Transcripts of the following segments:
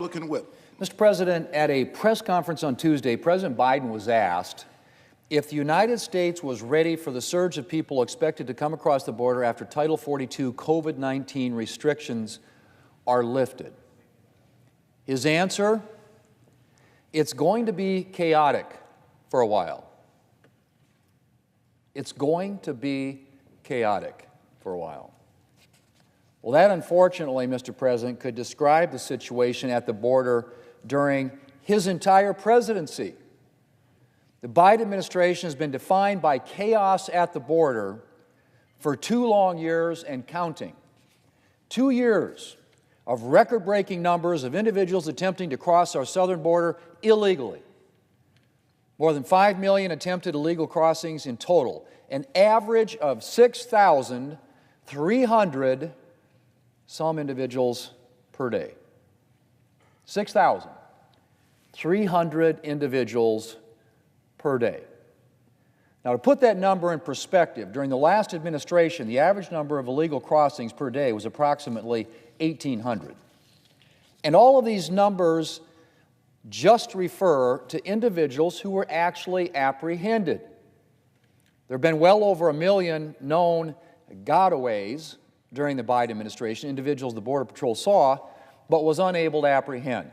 Looking whip. Mr. President, at a press conference on Tuesday, President Biden was asked if the United States was ready for the surge of people expected to come across the border after Title 42 COVID-19 restrictions are lifted. His answer, it's going to be chaotic for a while. It's going to be chaotic for a while. Well, that unfortunately, Mr. President, could describe the situation at the border during his entire presidency. The Biden administration has been defined by chaos at the border for 2 long years and counting. 2 years of record-breaking numbers of individuals attempting to cross our southern border illegally. More than 5 million attempted illegal crossings in total, an average of 6,300 some individuals per day. 6,300 individuals per day. Now, to put that number in perspective, during the last administration, the average number of illegal crossings per day was approximately 1,800. And all of these numbers just refer to individuals who were actually apprehended. There have been well over 1 million known gotaways during the Biden administration, individuals the Border Patrol saw, but was unable to apprehend.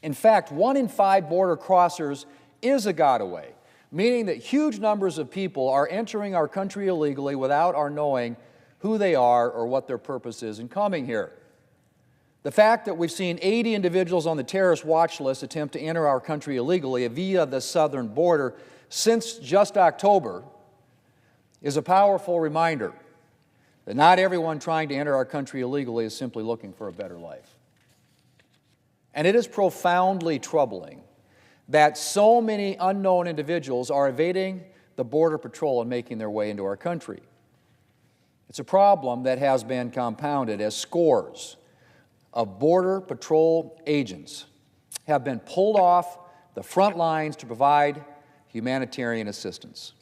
In fact, 1 in 5 border crossers is a gotaway, meaning that huge numbers of people are entering our country illegally without our knowing who they are or what their purpose is in coming here. The fact that we've seen 80 individuals on the terrorist watch list attempt to enter our country illegally via the southern border since just October is a powerful reminder that not everyone trying to enter our country illegally is simply looking for a better life. And it is profoundly troubling that so many unknown individuals are evading the Border Patrol and making their way into our country. It's a problem that has been compounded as scores of Border Patrol agents have been pulled off the front lines to provide humanitarian assistance.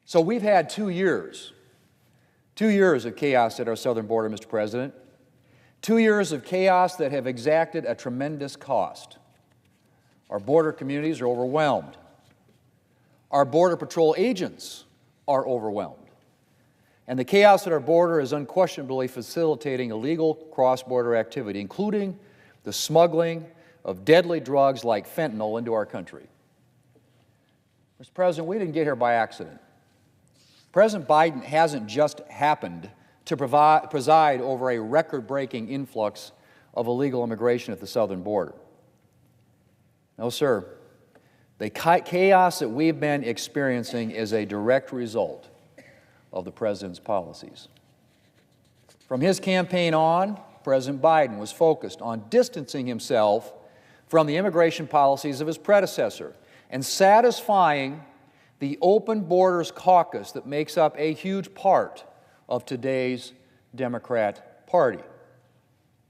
So we've had 2 years of chaos at our southern border, Mr. President. 2 years of chaos that have exacted a tremendous cost. Our border communities are overwhelmed. Our Border Patrol agents are overwhelmed. And the chaos at our border is unquestionably facilitating illegal cross-border activity, including the smuggling of deadly drugs like fentanyl into our country. Mr. President, we didn't get here by accident. President Biden hasn't just happened to preside over a record-breaking influx of illegal immigration at the southern border. No, sir. The chaos that we've been experiencing is a direct result of the President's policies. From his campaign on, President Biden was focused on distancing himself from the immigration policies of his predecessor and satisfying the Open Borders Caucus that makes up a huge part of today's Democrat Party.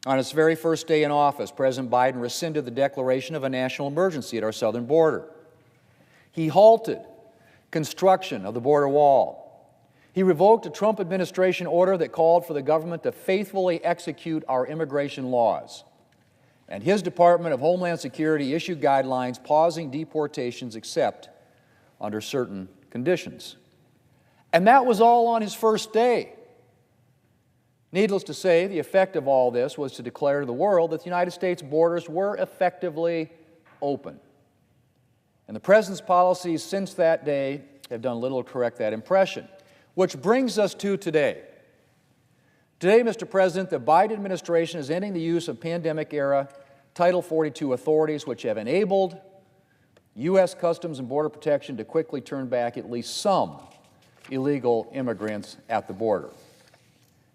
On its very first day in office, President Biden rescinded the declaration of a national emergency at our southern border. He halted construction of the border wall. He revoked a Trump administration order that called for the government to faithfully execute our immigration laws. And his Department of Homeland Security issued guidelines pausing deportations except under certain conditions. And that was all on his first day. Needless to say, the effect of all this was to declare to the world that the United States borders were effectively open. And the President's policies since that day have done little to correct that impression, which brings us to today. Today, Mr. President, the Biden administration is ending the use of pandemic-era Title 42 authorities, which have enabled U.S. Customs and Border Protection to quickly turn back at least some illegal immigrants at the border.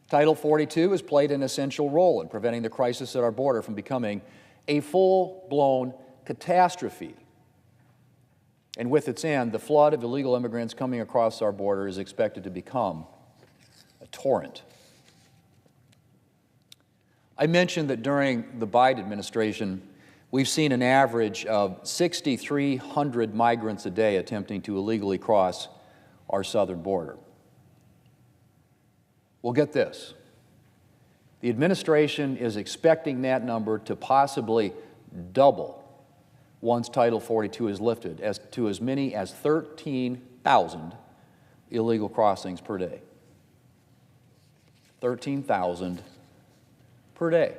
Title 42 has played an essential role in preventing the crisis at our border from becoming a full-blown catastrophe. And with its end, the flood of illegal immigrants coming across our border is expected to become a torrent. I mentioned that during the Biden administration, we've seen an average of 6,300 migrants a day attempting to illegally cross our southern border. Well, get this. The administration is expecting that number to possibly double once Title 42 is lifted, to as many as 13,000 illegal crossings per day. 13,000 per day.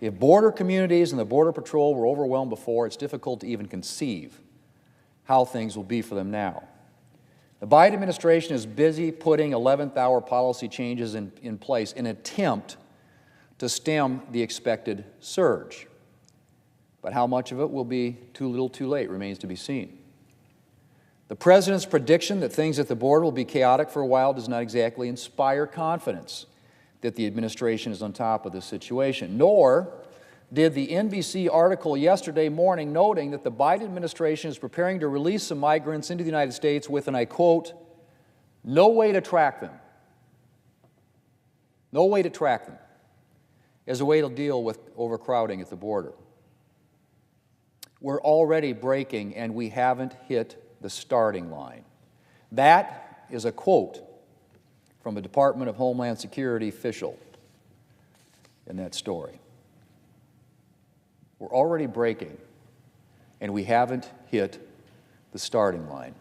If border communities and the Border Patrol were overwhelmed before, it's difficult to even conceive how things will be for them now. The Biden administration is busy putting 11th-hour policy changes in place in an attempt to stem the expected surge. But how much of it will be too little too late remains to be seen. The President's prediction that things at the border will be chaotic for a while does not exactly inspire confidence that the administration is on top of this situation, nor did the NBC article yesterday morning noting that the Biden administration is preparing to release some migrants into the United States with, and I quote, "no way to track them." No way to track them as a way to deal with overcrowding at the border. We're already breaking, and we haven't hit the starting line. That is a quote from a Department of Homeland Security official in that story. We're already breaking, and we haven't hit the starting line.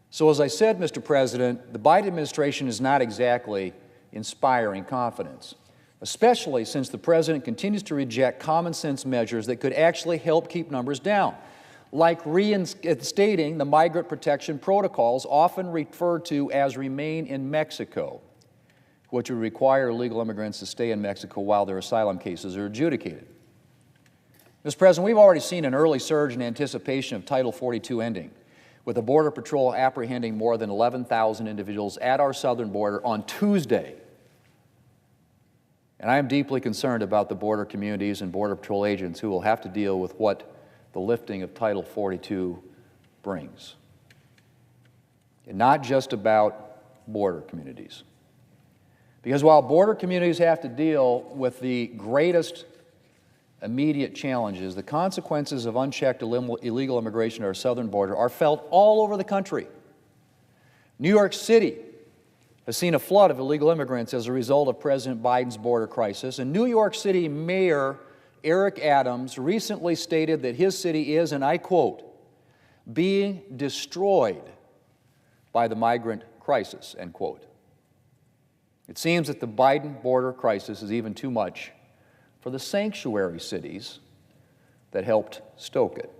So as I said, Mr. President, the Biden administration is not exactly inspiring confidence, especially since the President continues to reject common sense measures that could actually help keep numbers down, like reinstating the migrant protection protocols often referred to as Remain in Mexico, which would require illegal immigrants to stay in Mexico while their asylum cases are adjudicated. Mr. President, we've already seen an early surge in anticipation of Title 42 ending, with the Border Patrol apprehending more than 11,000 individuals at our southern border on Tuesday. And I am deeply concerned about the border communities and Border Patrol agents who will have to deal with what the lifting of Title 42 brings. And not just about border communities. Because while border communities have to deal with the greatest immediate challenges, the consequences of unchecked illegal immigration at our southern border are felt all over the country. New York City has seen a flood of illegal immigrants as a result of President Biden's border crisis, and New York City Mayor Eric Adams recently stated that his city is, and I quote, "being destroyed by the migrant crisis," end quote. It seems that the Biden border crisis is even too much for the sanctuary cities that helped stoke it.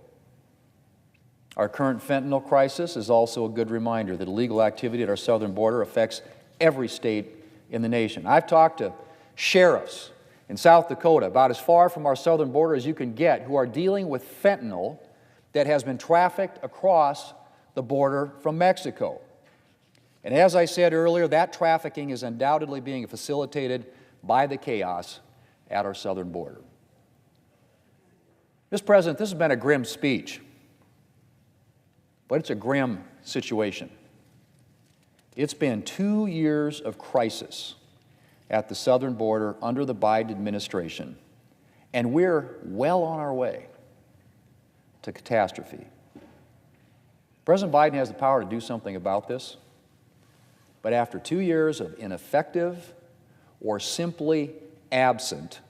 Our current fentanyl crisis is also a good reminder that illegal activity at our southern border affects every state in the nation. I've talked to sheriffs in South Dakota, about as far from our southern border as you can get, who are dealing with fentanyl that has been trafficked across the border from Mexico. And as I said earlier, that trafficking is undoubtedly being facilitated by the chaos at our southern border. Mr. President, this has been a grim speech, but it's a grim situation. It's been 2 years of crisis at the southern border under the Biden administration, and we're well on our way to catastrophe. President Biden has the power to do something about this, but after 2 years of ineffective or simply absent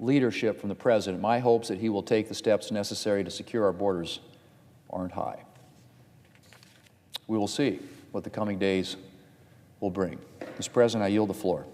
leadership from the President, my hopes that he will take the steps necessary to secure our borders aren't high. We will see what the coming days will bring. Mr. President, I yield the floor.